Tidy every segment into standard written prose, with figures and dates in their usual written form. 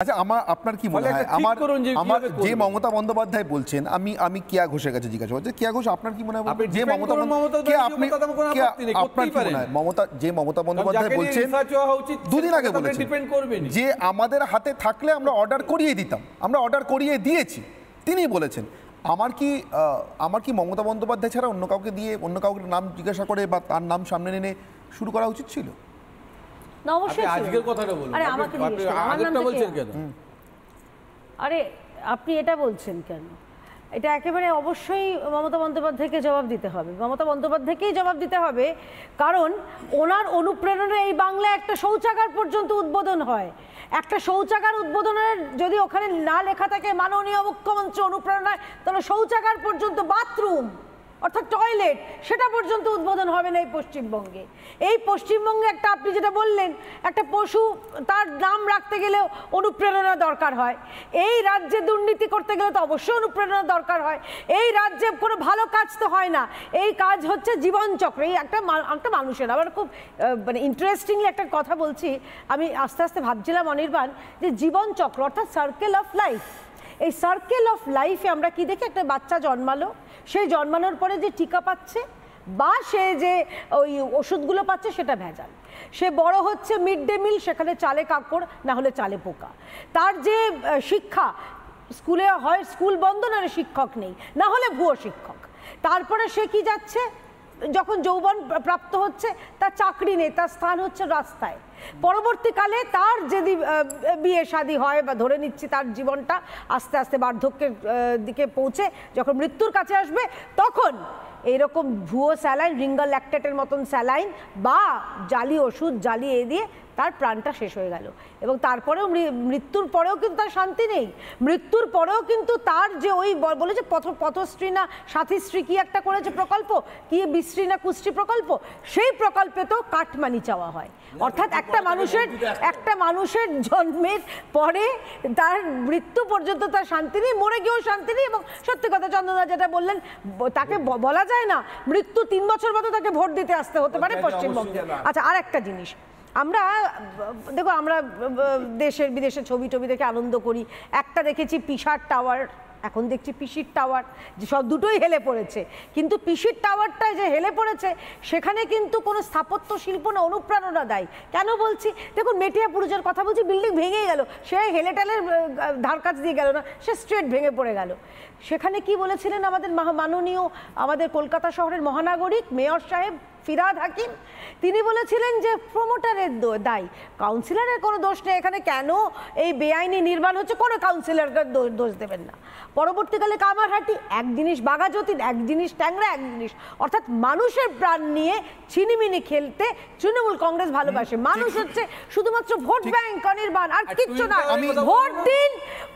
আচ্ছা আপনার কি মনে হয় আমার যে মমতা বন্দ্যোপাধ্যায় বলছেন আমি কিয়া ঘোষের কাছে জিজ্ঞাসা করছি, কিয়া ঘোষ আপনার কি মনে হয় যে মমতা বন্দ্যোপাধ্যায় বলছেন দুদিন আগে বলেছেন যে আমাদের হাতে থাকলে আমরা অর্ডার করিয়ে দিতাম, আমরা অর্ডার করিয়ে দিয়েছি, তিনি বলেছেন আমার কি মমতা বন্দ্যোপাধ্যায় ছাড়া অন্য কাউকে দিয়ে অন্য কাউকে নাম জিজ্ঞাসা করে বা তার নাম সামনে এনে শুরু করা উচিত ছিল? আরে আপনি এটা বলছেন কেন? এটা একেবারে অবশ্যই মমতা বন্দ্যোপাধ্যায়কে জবাব দিতে হবে, মমতা বন্দ্যোপাধ্যায়কেই জবাব দিতে হবে। কারণ ওনার অনুপ্রেরণায় এই বাংলায় একটা শৌচাগার পর্যন্ত উদ্বোধন হয়। একটা শৌচাগার উদ্বোধনের যদি ওখানে না লেখা থাকে মাননীয় মুখ্যমন্ত্রী অনুপ্রেরণায়, তাহলে শৌচাগার পর্যন্ত, বাথরুম অর্থাৎ টয়লেট, সেটা পর্যন্ত উদ্বোধন হবে না এই পশ্চিমবঙ্গে। এই পশ্চিমবঙ্গে একটা, আপনি যেটা বললেন, একটা পশু তার নাম রাখতে গেলেও অনুপ্রেরণা দরকার হয়। এই রাজ্যে দুর্নীতি করতে গেলে তো অবশ্যই অনুপ্রেরণা দরকার হয়। এই রাজ্যে কোনো ভালো কাজ তো হয় না, এই কাজ হচ্ছে জীবনচক্র। এই একটা মানুষের, আবার খুব মানে ইন্টারেস্টিংলি একটা কথা বলছি, আমি আস্তে আস্তে ভাবছিলাম অনির্বাণ, যে জীবনচক্র অর্থাৎ সার্কেল অফ লাইফ। এই সার্কেল অফ লাইফে আমরা কি দেখি, একটা বাচ্চা জন্মালো, সেই জন্মানোর পরে যে টিকা পাচ্ছে বা সে যে ওই ওষুধগুলো পাচ্ছে সেটা ভেজাল। সে বড় হচ্ছে, মিড ডে মিল, সেখানে চালে কাকড়, না হলে চালে পোকা। তার যে শিক্ষা, স্কুলে হয় স্কুল বন্ধ, না হলে শিক্ষক নেই, না হলে ভুয়ো শিক্ষক। তারপরে সে কি যাচ্ছে, যখন যৌবন প্রাপ্ত হচ্ছে তার চাকরি নেই, তার স্থান হচ্ছে রাস্তায়। পরবর্তীকালে তার যদি বিয়ে শাদী হয় বা ধরে নিচ্ছি তার জীবনটা আস্তে আস্তে বার্ধক্যের দিকে পৌঁছে যখন মৃত্যুর কাছে আসবে, তখন এইরকম ভুয়ো স্যালাইন, রিঙ্গাল ল্যাকটেটের মতন স্যালাইন বা জালি ওষুধ জ্বালিয়ে দিয়ে তার প্রাণটা শেষ হয়ে গেল। এবং তারপরেও মৃত্যুর পরেও কিন্তু তার শান্তি নেই। মৃত্যুর পরেও কিন্তু তার যে ওই বলেছে পথশ্রী না সাথীশ্রী কি একটা করেছে প্রকল্প, কি বিশ্রী না কুশ্রী প্রকল্প, সেই প্রকল্পে তো কাটমানি চাওয়া হয়। অর্থাৎ একটা মানুষের জন্মের পরে তার মৃত্যু পর্যন্ত তার শান্তি নেই, মরে গিয়েও শান্তি নেই। এবং সত্যি কথা চন্দনা যেটা বললেন, তাকে বলা যায় না মৃত্যু 3 বছর মতো তাকে ভোট দিতে আসতে হতে পারে পশ্চিমবঙ্গে। আচ্ছা, আর একটা জিনিস, আমরা দেখো, আমরা দেশের বিদেশে ছবি দেখে আনন্দ করি। একটা দেখেছি পিসার টাওয়ার, এখন দেখছি পিসির টাওয়ার, যে সব দুটোই হেলে পড়েছে। কিন্তু পিসির টাওয়ারটা যে হেলে পড়েছে, সেখানে কিন্তু কোনো স্থাপত্য শিল্প না, অনুপ্রেরণা দেয়। কেন বলছি, দেখুন মেটিয়াপুরুজের কথা বলছি, বিল্ডিং ভেঙে গেল, সে হেলে টেলের ধার কাছ দিয়ে গেল না, সে স্ট্রেট ভেঙে পড়ে গেল। সেখানে কি বলেছিলেন আমাদের মাননীয়, আমাদের কলকাতা শহরের মহানাগরিক মেয়র সাহেব ফিরহাদ হাকিম, তিনি বলেছিলেন যে প্রমোটারের দায়, কাউন্সিলরের কোনো দোষ নেই এখানে। কেন এই বেআইনি নির্মাণ হচ্ছে, কোনো কাউন্সিলরকে দোষ দেবেন না। পরবর্তীকালে কামারহাটি, এক জিনিস বাঘাযতীন, এক জিনিস ট্যাংরা, এক জিনিস, অর্থাৎ মানুষের প্রাণ নিয়ে ছিনিমিনি খেলতে তৃণমূল কংগ্রেস ভালোবাসে। মানুষ হচ্ছে শুধুমাত্র ভোট ব্যাংক, অনির্বাণ, আর কিচ্ছু না। ভোট দিন,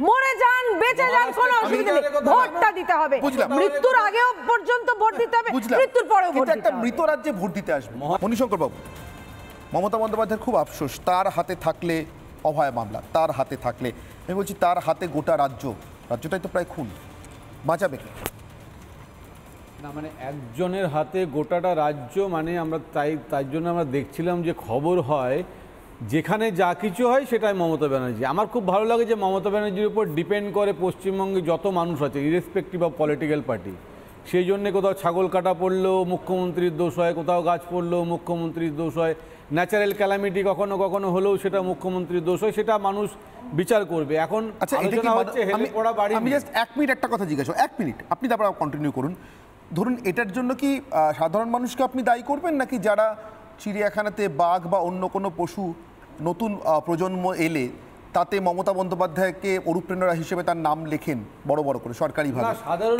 মরে যান, বেঁচে যান, কোনো অসুবিধা নেই, ভোটটা দিতে হবে। মৃত্যুর আগেও পর্যন্ত ভোট দিতে হবে, মৃত্যুর পরেও ভোট দিতে হবে। একটা মৃত রাজ্যে ভোট দিতে আসবে মণিশঙ্কর বাবু, মমতা বন্দ্যোপাধ্যায়ের খুব আফসোস, তার হাতে থাকলে অভয় মামলা, তার হাতে থাকলে, আমি বলছি তার হাতে গোটা রাজ্যটাই তো প্রায় খুন, বাঁচাবে না? মানে একজনের হাতে গোটাটা রাজ্য, মানে আমরা তাই জন্য আমরা দেখছিলাম যে খবর হয় যেখানে যা কিছু হয় সেটাই মমতা ব্যানার্জি। আমার খুব ভালো লাগে যে মমতা ব্যানার্জির উপর ডিপেন্ড করে পশ্চিমবঙ্গে যত মানুষ আছে, ইরেসপেক্টিভ অফ পলিটিক্যাল পার্টি। সেই জন্যে কোথাও ছাগল কাটা পড়লেও মুখ্যমন্ত্রীর দোষ হয়, কোথাও গাছ পড়লেও মুখ্যমন্ত্রীর দোষ হয়, ন্যাচারাল ক্যালামিটি কখনো কখনো হলেও সেটা মুখ্যমন্ত্রীর দোষ হয়, সেটা মানুষ বিচার করবে। এখন আলোচনা হচ্ছে হেলে পড়া বাড়ি। আমি জাস্ট 1 মিনিট একটা কথা জিজ্ঞাসা, 1 মিনিট আপনি তারপর কন্টিনিউ করুন। ধরুন এটার জন্য কি সাধারণ মানুষকে আপনি দায়ী করবেন, নাকি যারা চিড়িয়াখানাতে বাঘ বা অন্য কোনো পশু নতুন প্রজন্ম এলে তাতে মমতা বন্দ্যোপাধ্যায়কে অনুপ্রেরণা হিসেবে তার নাম লেখেন বড় বড় করে সরকারিভাবে,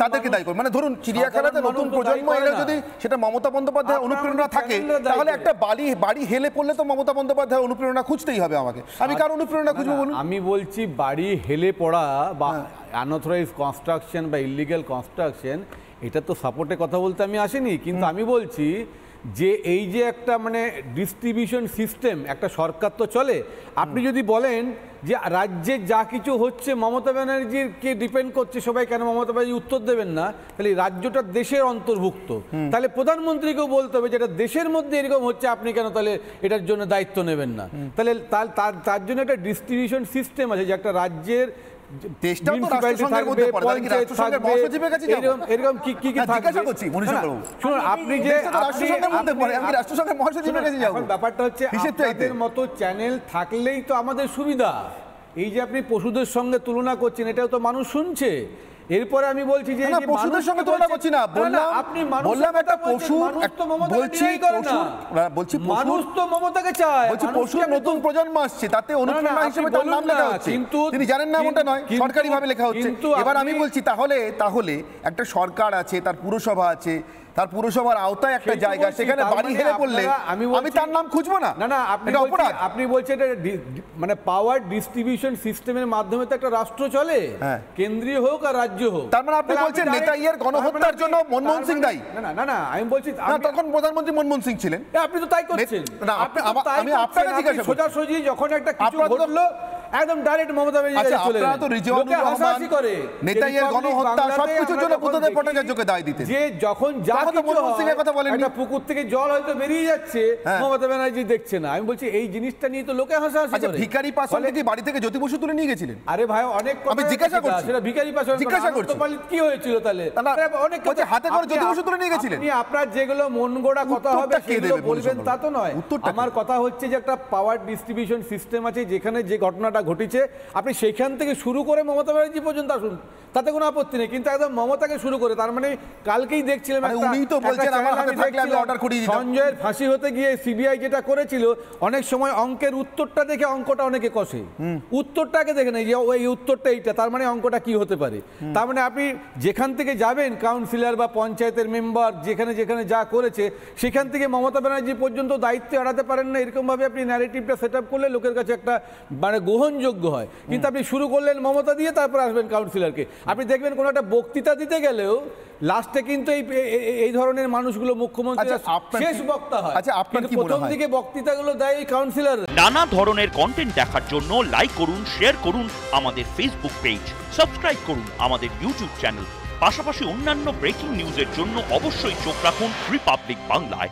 তাদেরকে দায়ী করবেন? মানে ধরুন চিড়িয়াখানাতে নতুন প্রজন্ম এলে যদি সেটা মমতা বন্দ্যোপাধ্যায় অনুপ্রেরণা থাকে, তাহলে একটা বাড়ি হেলে পড়লে তো মমতা বন্দ্যোপাধ্যায় অনুপ্রেরণা খুঁজতেই হবে আমাকে। আমি কার অনুপ্রেরণা খুঁজবো বলুন? আমি বলছি বাড়ি হেলে পড়া বা আনঅথরাইজ কনস্ট্রাকশন বা ইলিগ্যাল কনস্ট্রাকশন, এটা তো সাপোর্টে কথা বলতে আমি আসিনি। কিন্তু আমি বলছি যে এই যে একটা মানে ডিস্ট্রিবিউশন সিস্টেম একটা সরকার তো চলে, আপনি যদি বলেন যে রাজ্যে যা কিছু হচ্ছে মমতা ব্যানার্জিকে ডিপেন্ড করছে সবাই, কেন মমতা ব্যানার্জি উত্তর দেবেন না? তাহলে রাজ্যটা দেশের অন্তর্ভুক্ত, তাহলে প্রধানমন্ত্রীকেও বলতে হবে যেটা দেশের মধ্যে এরকম হচ্ছে, আপনি কেন তাহলে এটার জন্য দায়িত্ব নেবেন না? তাহলে তার জন্য একটা ডিস্ট্রিবিউশন সিস্টেম আছে যে একটা রাজ্যের ব্যাপারটা হচ্ছে আপনাদের মতো চ্যানেল থাকলেই তো আমাদের সুবিধা। এই যে আপনি পশুদের সঙ্গে তুলনা করছেন, এটাও তো মানুষ শুনছে। এরপরে আমি বলছি যে পশুদের সঙ্গে তুলনা করছি না, বললাম একটা পশু, বলছি মানুষ তো মমতাকে চায়, বলছি পশুর নতুন প্রজন্ম আসছে, তাতে অনুপ্রেরণা হিসেবে তার নাম লেখা হচ্ছে, কিন্তু তিনি জানেন না এমনটা নয়, সরকারি ভাবে লেখা হচ্ছে। এবার আমি বলছি তাহলে একটা সরকার আছে, তার পুরসভা আছে, তার পুরসভার আওতায় একটা জায়গা, সেখানে বাড়ি হেরে পড়লে আমি তার নাম খুঁজবো না? না, আপনি বলছেন এটা মানে পাওয়ার ডিস্ট্রিবিউশন সিস্টেমের মাধ্যমে তো একটা রাষ্ট্র চলে, কেন্দ্রীয় হোক আর রাজ্য হোক। তার মানে আপনি বলছেন নেতাইয়ের গণহত্যার জন্য মনমোহন সিং দায়ী? না, আমি বলছি তখন প্রধানমন্ত্রী মনমোহন সিং ছিলেন। আপনি তো তাই করছেন। আমি আপনাকে জিজ্ঞাসা করছি, সোজাসুজি যখন একটা কিছু ঘটলো একদম ডাইরেক্ট মমতা ব্যানার্জি চলে গেলেন। আপনারা তো রিজওয়ানুর রহমান নেতাইয়ের গণহত্যা সবকিছুর জন্য বুদ্ধদেব ভট্টাচার্যকে দায় দিতেন। যে যখন যা একটা পুকুর থেকে জল হয়তো বেরিয়ে যাচ্ছে, মমতা ব্যানার্জি দেখছে না। আমি বলছি এই জিনিসটা নিয়ে তো লোকে হাসাহাসি করে। ভিখারি পাসওয়ানকে কি বাড়ি থেকে জ্যোতি বসু তুলে নিয়ে গেছিলেন? আরে ভাই, অনেক কথা আমি জিজ্ঞাসা করছি, সেটা ভিখারি পাসওয়ান জিজ্ঞাসা করছি কি হয়েছিল তাহলে? অনেক কথা হাতে করে জ্যোতি বসু তুলে নিয়ে গেছিলেন। আপনি আপনার যেগুলো মন গড়া কথা হবে সেগুলো বলবেন তা তো নয়। আমার কথা হচ্ছে যে একটা পাওয়ার ডিস্ট্রিবিউশন সিস্টেম আছে, যেখানে যে ঘটনাটা ঘটেছে আপনি সেখান থেকে শুরু করে মমতা ব্যানার্জি পর্যন্ত আসুন, তাতে কোনো আপত্তি নেই, কিন্তু একদম মমতাকে শুরু করে। তার মানে কালকেই দেখছিলাম সঞ্জয়ের ফাঁসি হতে গিয়ে সিবিআই যেটা করেছিল, অনেক সময় অঙ্কের উত্তরটা দেখে অঙ্কটা অনেকে কষে, উত্তরটাকে দেখে নেই যে এই উত্তরটা এইটা, তার মানে অঙ্কটা কি হতে পারে। তার মানে আপনি যেখান থেকে যাবেন, কাউন্সিলর বা পঞ্চায়েতের মেম্বার যেখানে যেখানে যা করেছে, সেখান থেকে মমতা ব্যানার্জি পর্যন্ত দায়িত্ব এড়াতে পারেন না। এরকমভাবে আপনি ন্যারেটিভটা সেট আপ করলে লোকের কাছে একটা মানে গ্রহণযোগ্য হয়। কিন্তু আপনি শুরু করলেন মমতা দিয়ে, তারপর আসবেন কাউন্সিলরকে। আপনি দেখবেন কোনো একটা বক্তৃতা দিতে গেলেও লাস্টে কিন্তু এই ধরনের মানুষগুলো মুখ্যমন্ত্রী শেষ বক্তা হয়। আচ্ছা, আপনার কি প্রথম দিকে বক্তৃতাগুলো দেয় এই কাউন্সিলর। নানা ধরনের কন্টেন্ট দেখার জন্য লাইক করুন, শেয়ার করুন আমাদের ফেসবুক পেজ, সাবস্ক্রাইব করুন আমাদের ইউটিউব চ্যানেল। পাশাপাশি অন্যান্য ব্রেকিং নিউজের জন্য অবশ্যই চোখ রাখুন রিপাবলিক বাংলায়।